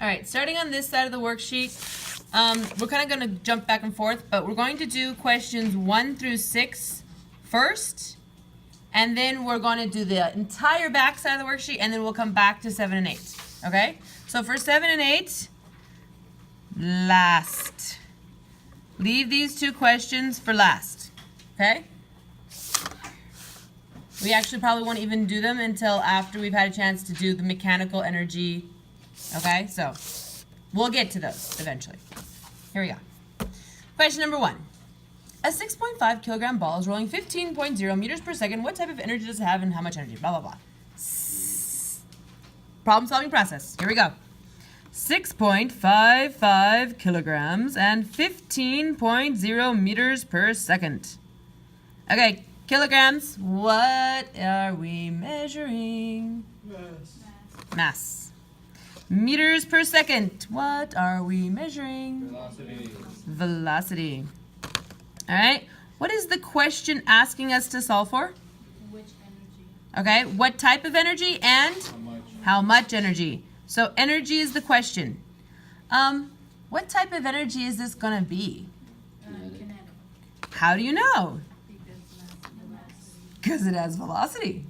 All right, starting on this side of the worksheet, we're kind of going to jump back and forth, but we're going to do questions 1 through 6 first, and then we're going to do the entire back side of the worksheet, and then we'll come back to 7 and 8, okay? So for 7 and 8, last. Leave these 2 questions for last, okay? We actually probably won't even do them until after we've had a chance to do the mechanical energy, okay? So we'll get to those eventually. Here we go. Question number 1. A 6.5 kilogram ball is rolling 15.0 meters per second. What type of energy does it have and how much energy? Blah, blah, blah. Problem solving process. Here we go. 6.55 kilograms and 15.0 meters per second. Okay, kilograms. What are we measuring? Mass. Meters per second. What are we measuring? Velocity. Velocity. All right. What is the question asking us to solve for? Which energy? Okay. What type of energy and how much energy? So energy is the question. What type of energy is this going to be? Kinetic. How do you know? Because Because it has velocity.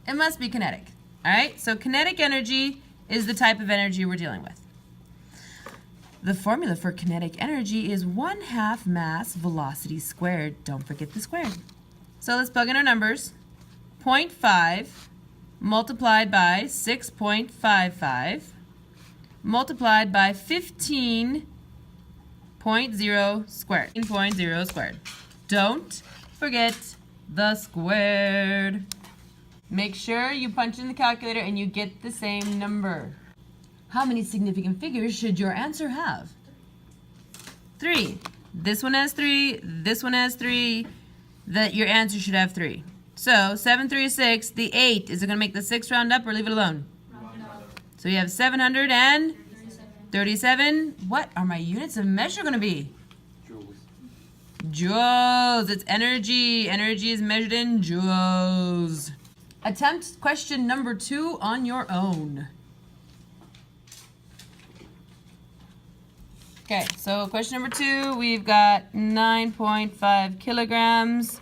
It must be kinetic. All right. So kinetic energy is the type of energy we're dealing with. The formula for kinetic energy is 1/2 mass velocity squared. Don't forget the squared. So let's plug in our numbers. 0.5 multiplied by 6.55 multiplied by 15.0 squared. 15.0 squared. Don't forget the squared. Make sure you punch in the calculator and you get the same number. How many significant figures should your answer have? 3. This one has 3. This one has 3. Your answer should have 3. So 7, 3 is 6. The 8, is it going to make the 6 round up or leave it alone? round up. So you have 737. What are my units of measure going to be? Joules. Joules. It's energy. Energy is measured in joules. Attempt question number 2 on your own. Okay, so question number 2, we've got 9.5 kilograms,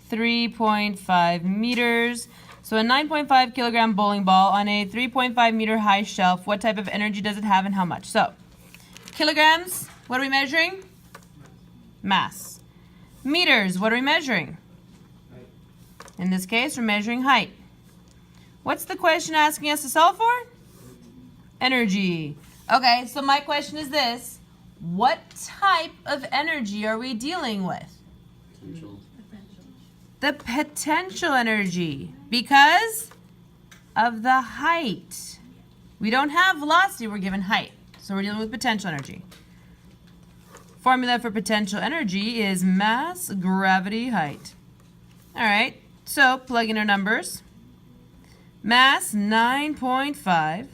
3.5 meters. So a 9.5 kilogram bowling ball on a 3.5 meter high shelf, what type of energy does it have and how much? So, kilograms, what are we measuring? Mass. Meters, what are we measuring? In this case, we're measuring height. What's the question asking us to solve for? Energy. Okay, so my question is this. What type of energy are we dealing with? Potential. The potential energy, because of the height. We don't have velocity, we're given height. So we're dealing with potential energy. Formula for potential energy is mass, gravity, height. All right, so plug in our numbers. Mass, 9.5,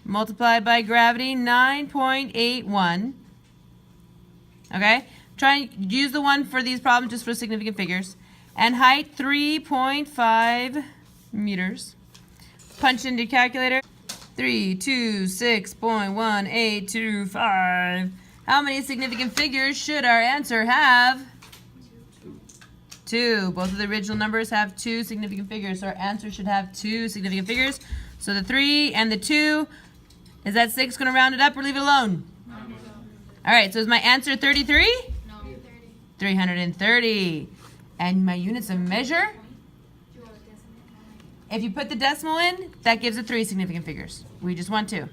multiplied by gravity, 9.81. Okay, try and use the one for these problems just for significant figures. And height, 3.5 meters. Punch into your calculator. 326.1825. How many significant figures should our answer have? 2. Both of the original numbers have 2 significant figures, so our answer should have 2 significant figures. So the 3 and the 2, is that 6 going to round it up or leave it alone? All right, so is my answer 33? No, 30. 330. And my units of measure? If you put the decimal in, that gives it 3 significant figures. We just want 2.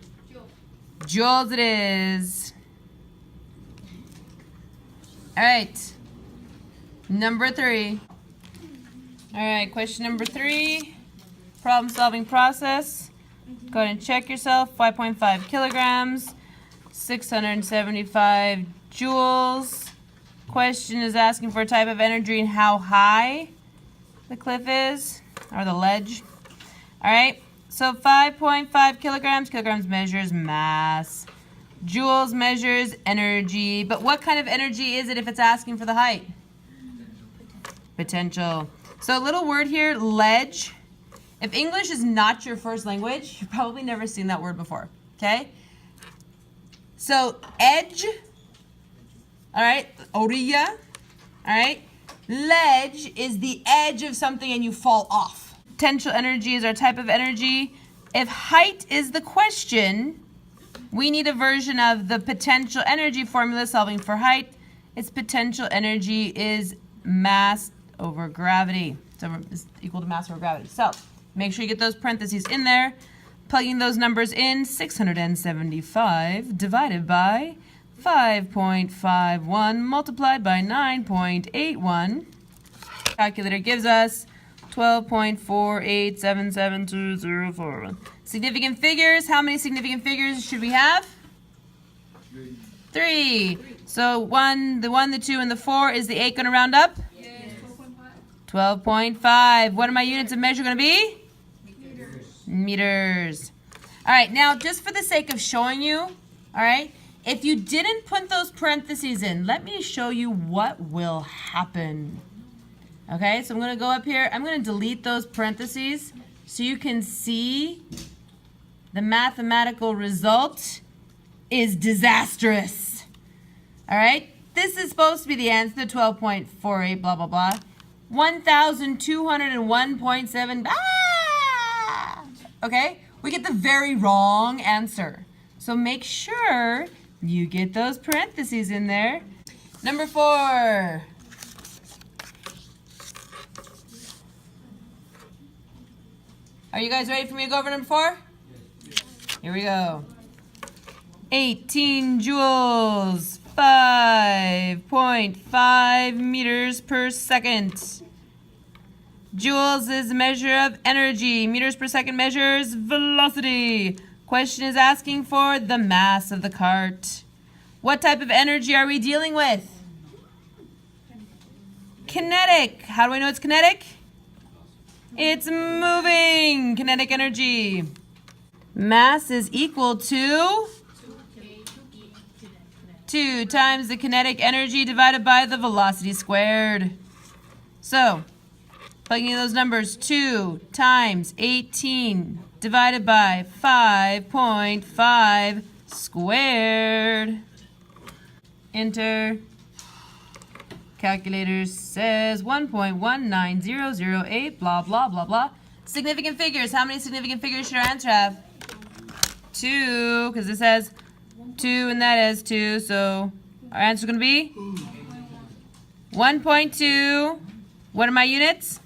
Joules it is. All right. Number 3. All right, question number 3. Problem solving process. Go ahead and check yourself. 5.5 kilograms. 675 joules. Question is asking for a type of energy and how high the cliff is, or the ledge. All right, so 5.5 kilograms. Kilograms measures mass. Joules measures energy. But what kind of energy is it if it's asking for the height? Potential. So a little word here, ledge. If English is not your first language, you've probably never seen that word before, okay? So edge, all right, orilla, all right. Ledge is the edge of something and you fall off. Potential energy is our type of energy. If height is the question, we need a version of the potential energy formula solving for height. Its potential energy is mass over gravity. So it's equal to mass over gravity. So make sure you get those parentheses in there. Plugging those numbers in, 675 divided by 5.51 multiplied by 9.81. Calculator gives us 12.4877204. Significant figures. How many significant figures should we have? 3. So the 1, the 2, and the 4. Is the 8 going to round up? Yes. 12.5. What are my units of measure going to be? Meters. All right, now just for the sake of showing you, all right, if you didn't put those parentheses in, let me show you what will happen. Okay, so I'm going to go up here. I'm going to delete those parentheses so you can see the mathematical result is disastrous. All right, this is supposed to be the answer, 12.48, blah, blah, blah. 1,201.7. Okay, we get the very wrong answer. So make sure you get those parentheses in there. Number 4. Are you guys ready for me to go over number 4? Here we go. 18 joules, 5.5 meters per second. Joules is a measure of energy. Meters per second measures velocity. Question is asking for the mass of the cart. What type of energy are we dealing with? Kinetic. How do I know it's kinetic? It's moving. Kinetic energy. Mass is equal to 2 times the kinetic energy divided by the velocity squared. So, plugging in those numbers, 2 times 18 divided by 5.5 squared. Enter. Calculator says 1.19008, blah, blah, blah, blah. Significant figures. How many significant figures should our answer have? 2, because this has 2 and that has 2, so our answer is going to be 1.2. What are my units?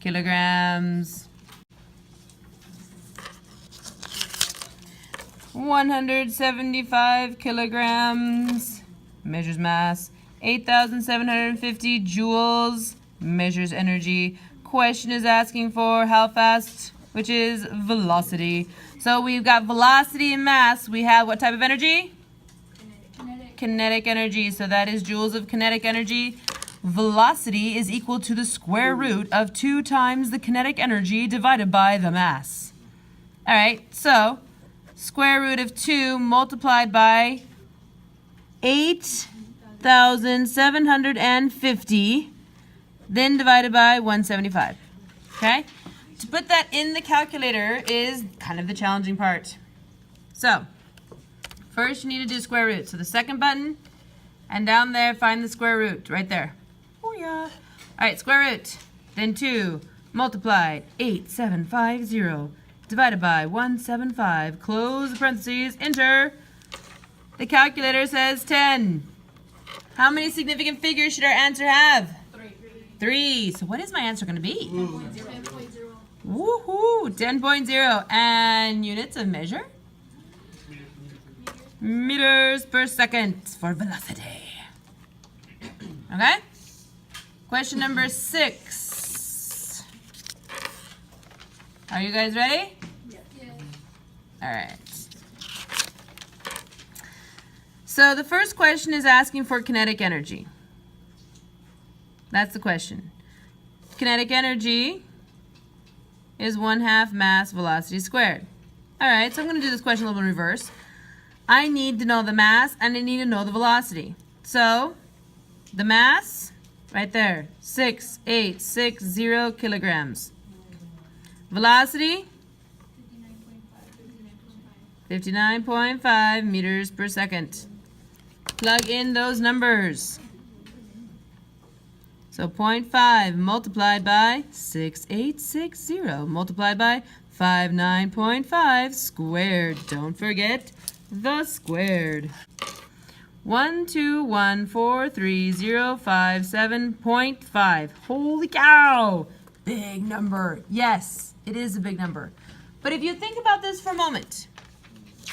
Kilograms. 175 kilograms measures mass. 8,750 joules measures energy. Question is asking for how fast, which is velocity. So we've got velocity and mass. We have what type of energy? Kinetic energy. So that is joules of kinetic energy. Velocity is equal to the square root of 2 times the kinetic energy divided by the mass. All right, so square root of 2 multiplied by 8,750, then divided by 175. Okay? To put that in the calculator is kind of the challenging part. So, first you need to do square root. So the second button, and down there find the square root, right there. Oh yeah. All right, square root. Then 2 multiplied 8,750 divided by 175. Close the parentheses, enter. The calculator says 10. How many significant figures should our answer have? 3. So what is my answer going to be? 10.0. Woohoo! 10.0. And units of measure? Meters per second for velocity. Okay? Question number 6. Are you guys ready? Yes. All right. So the first question is asking for kinetic energy. That's the question. Kinetic energy is 1/2 mass velocity squared. All right, so I'm going to do this question a little bit in reverse. I need to know the mass and I need to know the velocity. So the mass, right there, 6,860 kilograms. Velocity, 59.5. 59.5 meters per second. Plug in those numbers. So 0.5 multiplied by 6860 multiplied by 59.5 squared. Don't forget the squared. 1214305.7. Holy cow! Big number. Yes, it is a big number. But if you think about this for a moment,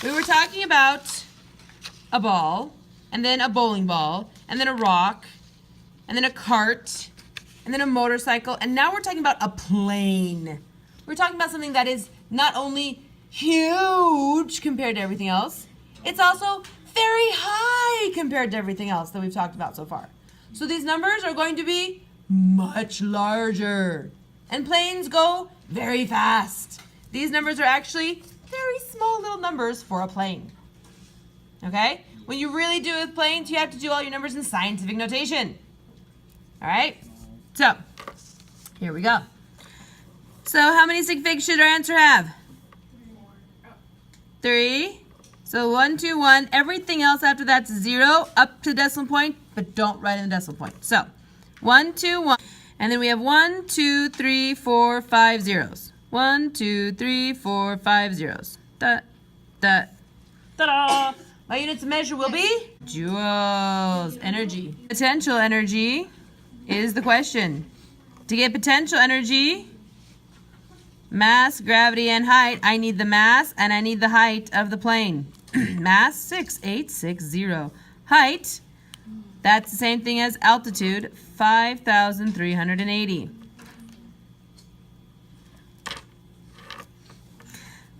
we were talking about a ball, and then a bowling ball, and then a rock, and then a cart, and then a motorcycle, and now we're talking about a plane. We're talking about something that is not only huge compared to everything else, it's also very high compared to everything else that we've talked about so far. So these numbers are going to be much larger. And planes go very fast. These numbers are actually very small little numbers for a plane. Okay? When you really do it with planes, you have to do all your numbers in scientific notation. All right? So, here we go. So, how many sig figs should our answer have? 3. So, 1, 2, 1. Everything else after that's 0 up to the decimal point, but don't write in the decimal point. So, 1, 2, 1. And then we have 1, 2, 3, 4, 5 zeros. 1, 2, 3, 4, 5 zeros. Ta-da! My units of measure will be joules. Energy. Potential energy is the question. To get potential energy, mass, gravity, and height, I need the mass and I need the height of the plane. Mass, 6860. Height, that's the same thing as altitude, 5,380.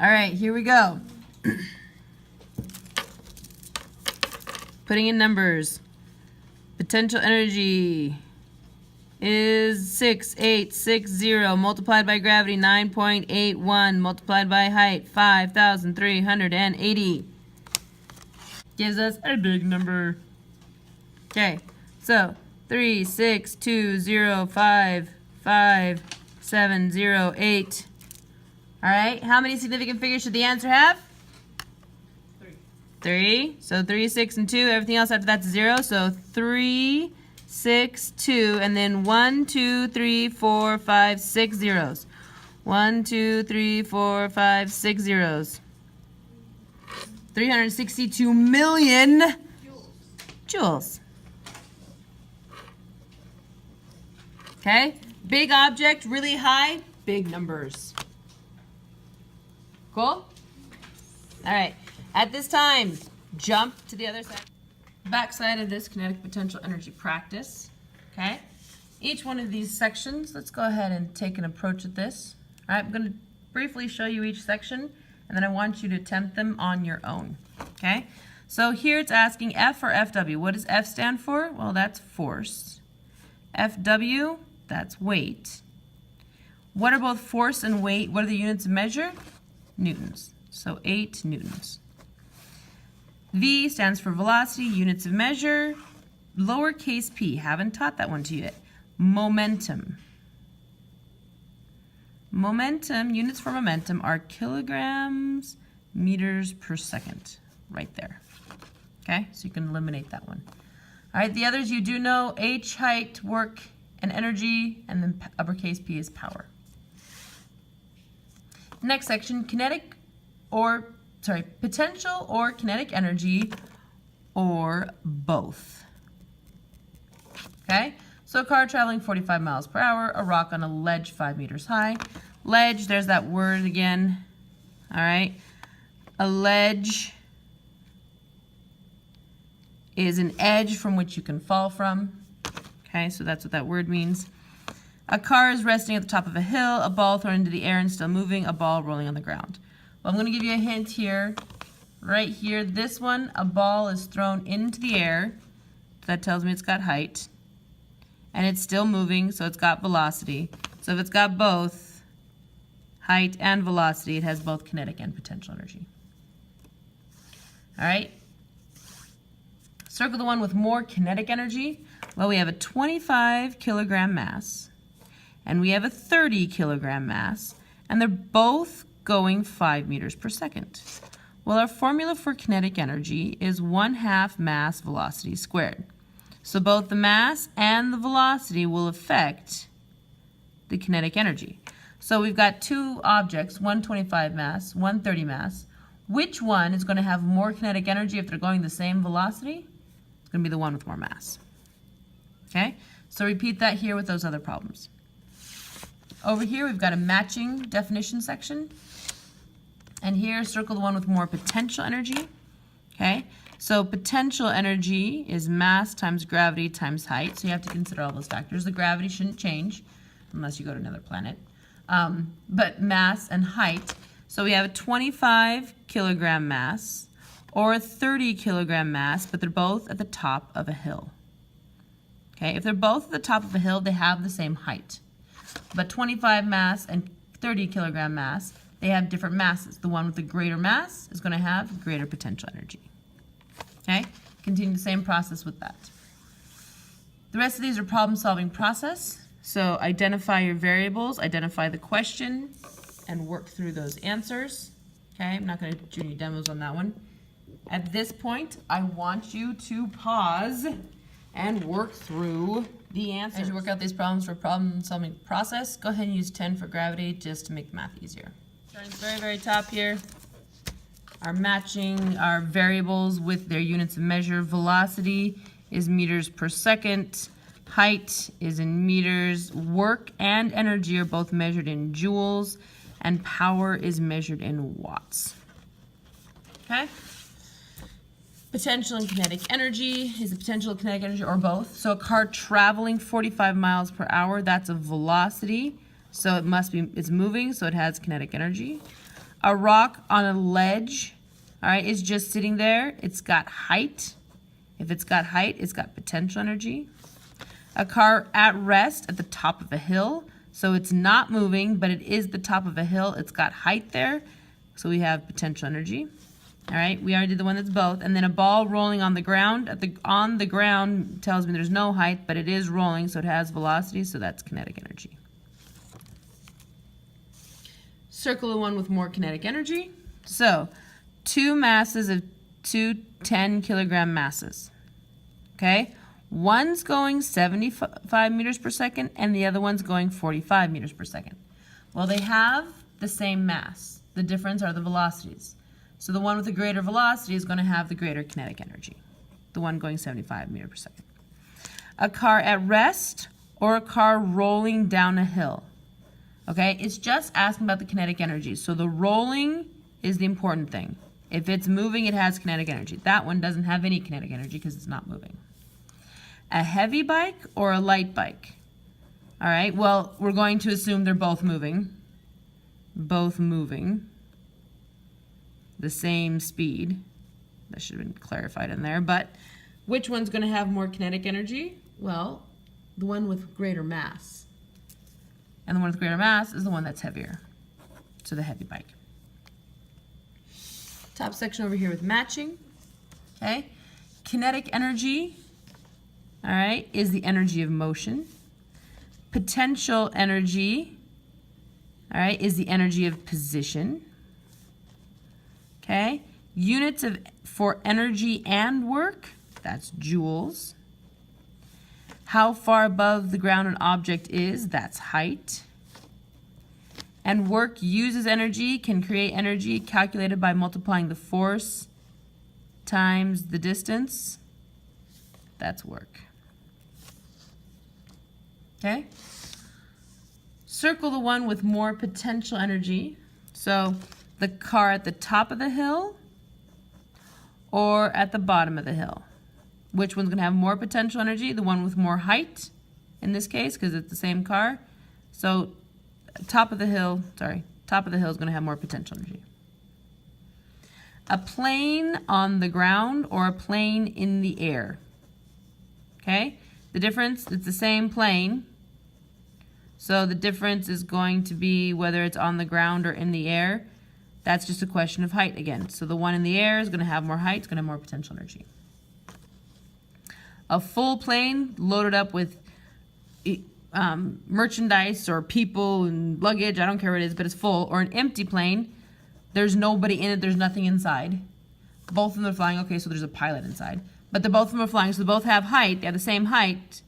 All right, here we go. Putting in numbers. Potential energy is 6860 multiplied by gravity 9.81 multiplied by height 5,380 gives us a big number. Okay, so 362055708. All right, how many significant figures should the answer have? 3. So 3, 6, and 2. Everything else after that's 0. So 3, 6, 2, and then 1, 2, 3, 4, 5, 6 zeros. 1, 2, 3, 4, 5, 6 zeros. 362 million joules. Okay, big object, really high, big numbers. Cool? All right. At this time, jump to the other side. Back side of this kinetic potential energy practice. Okay? Each one of these sections, let's go ahead and take an approach at this. All right, I'm going to briefly show you each section, and then I want you to attempt them on your own. Okay? So here it's asking F or FW. What does F stand for? Well, that's force. FW, that's weight. What are both force and weight? What are the units of measure? Newtons. So 8 newtons. V stands for velocity, units of measure, lowercase p. Haven't taught that one to you yet. Momentum. Momentum, units for momentum are kilograms, meters per second. Right there. Okay, so you can eliminate that one. All right, the others you do know, H, height, work, and energy, and then uppercase P is power. Next section, potential or kinetic energy, or both. Okay, so a car traveling 45 miles per hour, a rock on a ledge 5 meters high. Ledge, there's that word again. All right, a ledge is an edge from which you can fall from. Okay, so that's what that word means. A car is resting at the top of a hill, a ball thrown into the air and still moving, a ball rolling on the ground. Well, I'm going to give you a hint here. Right here, this one, a ball is thrown into the air. That tells me it's got height. And it's still moving, so it's got velocity. So if it's got both height and velocity, it has both kinetic and potential energy. All right. Circle the one with more kinetic energy. Well, we have a 25 kilogram mass, and we have a 30 kilogram mass, and they're both going 5 meters per second. Well, our formula for kinetic energy is 1/2 mass velocity squared. So both the mass and the velocity will affect the kinetic energy. So we've got two objects, 125 mass, 130 mass. Which one is going to have more kinetic energy if they're going the same velocity? It's going to be the one with more mass. Okay? So repeat that here with those other problems. Over here we've got a matching definition section. And here circle the one with more potential energy. Okay? So potential energy is mass times gravity times height. So you have to consider all those factors. The gravity shouldn't change unless you go to another planet. But mass and height. So we have a 25 kilogram mass or a 30 kilogram mass, but they're both at the top of a hill. Okay, if they're both at the top of a hill, they have the same height. But 25 mass and 30 kilogram mass, they have different masses. The one with the greater mass is going to have greater potential energy. Okay, continue the same process with that. The rest of these are problem-solving process. So identify your variables, identify the question, and work through those answers. Okay, I'm not going to do any demos on that one. At this point, I want you to pause and work through the answers. As you work out these problems for problem-solving process, go ahead and use 10 for gravity just to make math easier. Starting at the very, very top here, are matching our variables with their units of measure. Velocity is meters per second. Height is in meters. Work and energy are both measured in joules. And power is measured in watts. Okay? Potential and kinetic energy is the potential and kinetic energy, or both. So a car traveling 45 miles per hour, that's a velocity. So it must be, it's moving, so it has kinetic energy. A rock on a ledge, all right, is just sitting there. It's got height. If it's got height, it's got potential energy. A car at rest at the top of a hill, so it's not moving, but it is the top of a hill. It's got height there, so we have potential energy. All right, we already did the one that's both. And then a ball rolling on the ground. On the ground tells me there's no height, but it is rolling, so it has velocity, so that's kinetic energy. Circle the one with more kinetic energy. So, two masses of two 10 kilogram masses. Okay? One's going 75 meters per second and the other one's going 45 meters per second. Well, they have the same mass. The difference are the velocities. So the one with the greater velocity is going to have the greater kinetic energy. The one going 75 meters per second. A car at rest or a car rolling down a hill. Okay, it's just asking about the kinetic energy. So the rolling is the important thing. If it's moving, it has kinetic energy. That one doesn't have any kinetic energy because it's not moving. A heavy bike or a light bike? All right, well, we're going to assume they're both moving. Both moving. The same speed. That should have been clarified in there. But which one's going to have more kinetic energy? Well, the one with greater mass. And the one with greater mass is the one that's heavier. So the heavy bike. Top section over here with matching. Okay. Kinetic energy, all right, is the energy of motion. Potential energy, all right, is the energy of position. Okay. Units for energy and work, that's joules. How far above the ground an object is, that's height. And work uses energy, can create energy calculated by multiplying the force times the distance. That's work. Okay? Circle the one with more potential energy. So the car at the top of the hill or at the bottom of the hill. Which one's going to have more potential energy? The one with more height, in this case, because it's the same car. So top of the hill is going to have more potential energy. A plane on the ground or a plane in the air. Okay? The difference, it's the same plane. So the difference is going to be whether it's on the ground or in the air. That's just a question of height again. So the one in the air is going to have more height, it's going to have more potential energy. A full plane loaded up with merchandise or people and luggage, I don't care what it is, but it's full. Or an empty plane, there's nobody in it, there's nothing inside. Both of them are flying. Okay, so there's a pilot inside. But both of them are flying, so they both have height. They have the same height.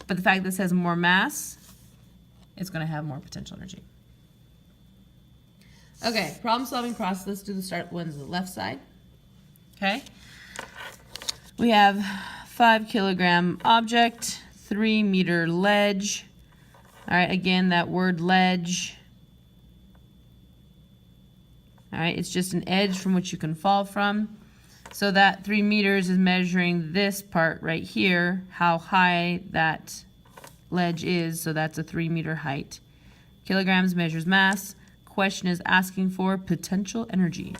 But the fact that this has more mass, it's going to have more potential energy. Okay, problem-solving process. Let's do the start ones on the left side. Okay. We have 5 kilogram object, 3 meter ledge. All right, again, that word ledge. All right, it's just an edge from which you can fall from. So that 3 meters is measuring this part right here, how high that ledge is. So that's a 3 meter height. Kilograms measures mass. Question is asking for potential energy.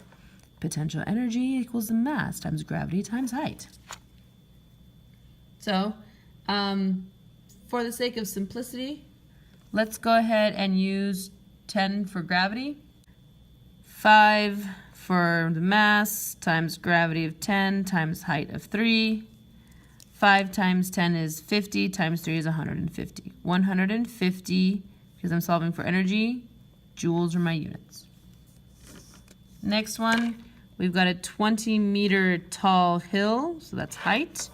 Potential energy equals the mass times gravity times height. So, for the sake of simplicity, let's go ahead and use 10 for gravity, 5 for the mass times gravity of 10 times height of 3. 5 times 10 is 50 times 3 is 150. 150, because I'm solving for energy, joules are my units. Next one, we've got a 20 meter tall hill, so that's height.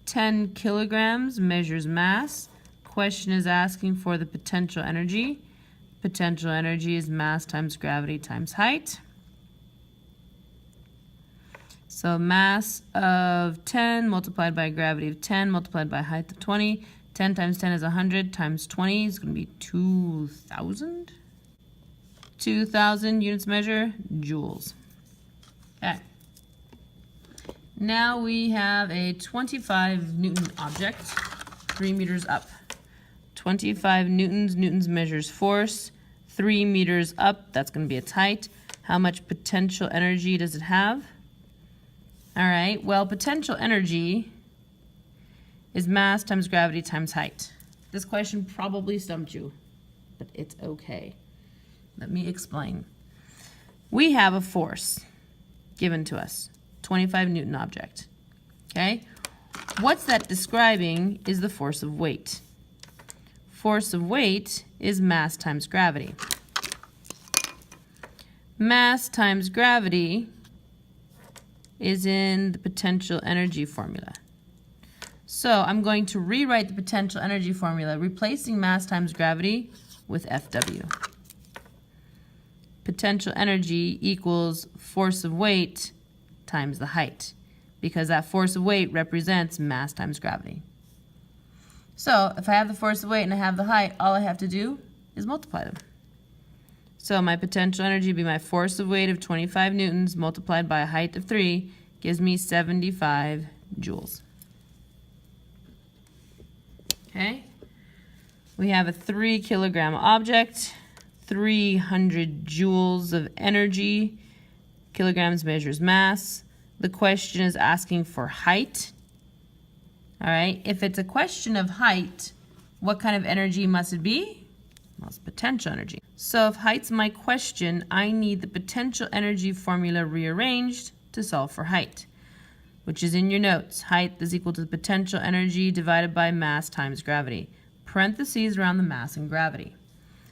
10 kilograms measures mass. Question is asking for the potential energy. Potential energy is mass times gravity times height. So mass of 10 multiplied by gravity of 10 multiplied by height of 20. 10 times 10 is 100 times 20 is going to be 2,000. 2,000 units measure joules. Okay. Now we have a 25 Newton object, 3 meters up. 25 newtons, newtons measures force. 3 meters up, that's going to be its height. How much potential energy does it have? All right, well, potential energy is mass times gravity times height. This question probably stumped you, but it's okay. Let me explain. We have a force given to us, 25 Newton object, okay? What's that describing is the force of weight. Force of weight is mass times gravity. Mass times gravity is in the potential energy formula. So I'm going to rewrite the potential energy formula, replacing mass times gravity with FW. Potential energy equals force of weight times the height, because that force of weight represents mass times gravity. So if I have the force of weight and I have the height, all I have to do is multiply them. So my potential energy would be my force of weight of 25 newtons multiplied by a height of 3 gives me 75 joules. Okay? We have a 3 kilogram object, 300 joules of energy. Kilograms measures mass. The question is asking for height. All right, if it's a question of height, what kind of energy must it be? Well, it's potential energy. So if height's my question, I need the potential energy formula rearranged to solve for height, which is in your notes. Height is equal to the potential energy divided by mass times gravity. Parentheses around the mass and gravity.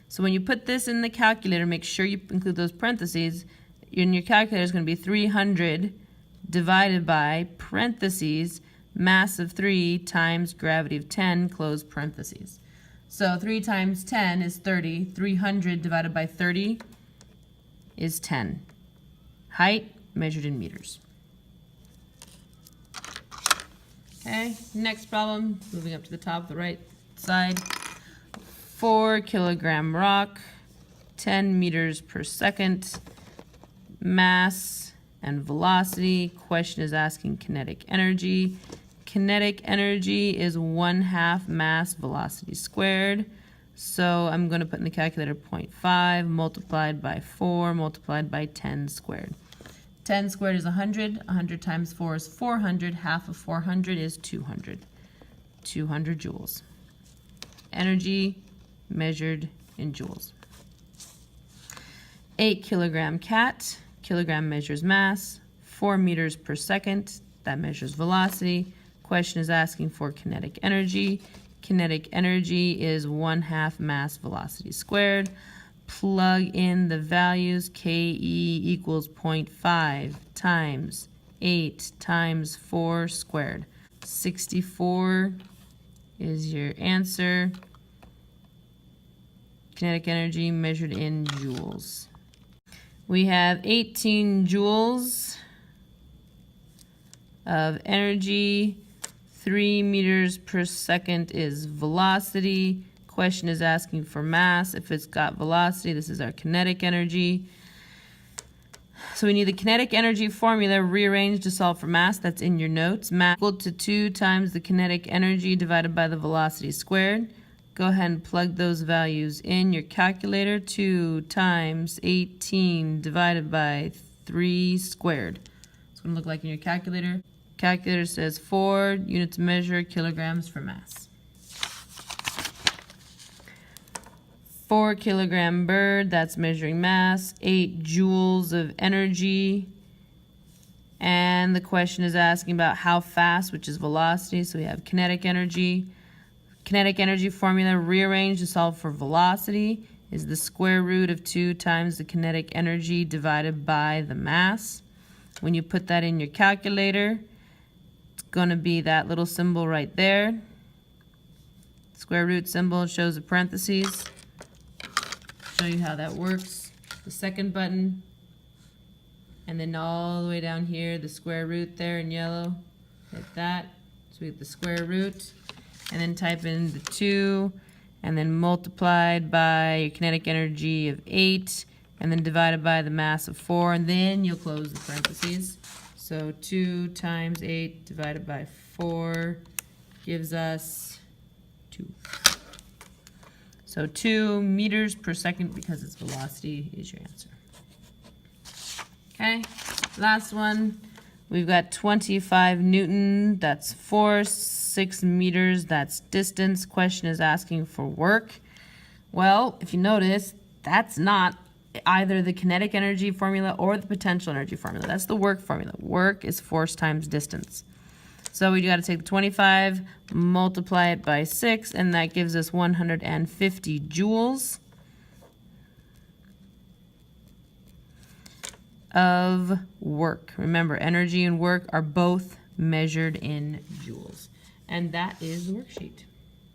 So when you put this in the calculator, make sure you include those parentheses. In your calculator is going to be 300 divided by parentheses mass of 3 times gravity of 10, close parentheses. So 3 times 10 is 30. 300 divided by 30 is 10. Height measured in meters. Okay, next problem, moving up to the top of the right side. 4 kilogram rock, 10 meters per second. Mass and velocity. Question is asking kinetic energy. Kinetic energy is 1/2 mass velocity squared. So I'm going to put in the calculator 0.5 multiplied by 4 multiplied by 10 squared. 10 squared is 100. 100 times 4 is 400. Half of 400 is 200. 200 joules. Energy measured in joules. 8 kilogram cat. Kilogram measures mass. 4 meters per second. That measures velocity. Question is asking for kinetic energy. Kinetic energy is 1/2 mass velocity squared. Plug in the values. KE equals 0.5 times 8 times 4 squared. 64 is your answer. Kinetic energy measured in joules. We have 18 joules of energy. 3 meters per second is velocity. Question is asking for mass. If it's got velocity, this is our kinetic energy. So we need the kinetic energy formula rearranged to solve for mass. That's in your notes. Mass equal to 2 times the kinetic energy divided by the velocity squared. Go ahead and plug those values in your calculator. 2 times 18 divided by 3 squared. It's going to look like in your calculator. Calculator says 4 units measure kilograms for mass. 4 kilogram bird, that's measuring mass. 8 joules of energy. And the question is asking about how fast, which is velocity. So we have kinetic energy. Kinetic energy formula rearranged to solve for velocity is the square root of 2 times the kinetic energy divided by the mass. When you put that in your calculator, it's going to be that little symbol right there. Square root symbol shows the parentheses. Show you how that works. The second button, and then all the way down here, the square root there in yellow, like that. So we get the square root, and then type in the 2, and then multiplied by your kinetic energy of 8, and then divided by the mass of 4, and then you'll close the parentheses. So 2 times 8 divided by 4 gives us 2. So 2 meters per second, because its velocity is your answer. Okay, last one. We've got 25 Newton, that's force, 6 meters, that's distance. Question is asking for work. Well, if you notice, that's not either the kinetic energy formula or the potential energy formula. That's the work formula. Work is force times distance. So we got to take the 25, multiply it by 6, and that gives us 150 joules of work. Remember, energy and work are both measured in joules. And that is the worksheet.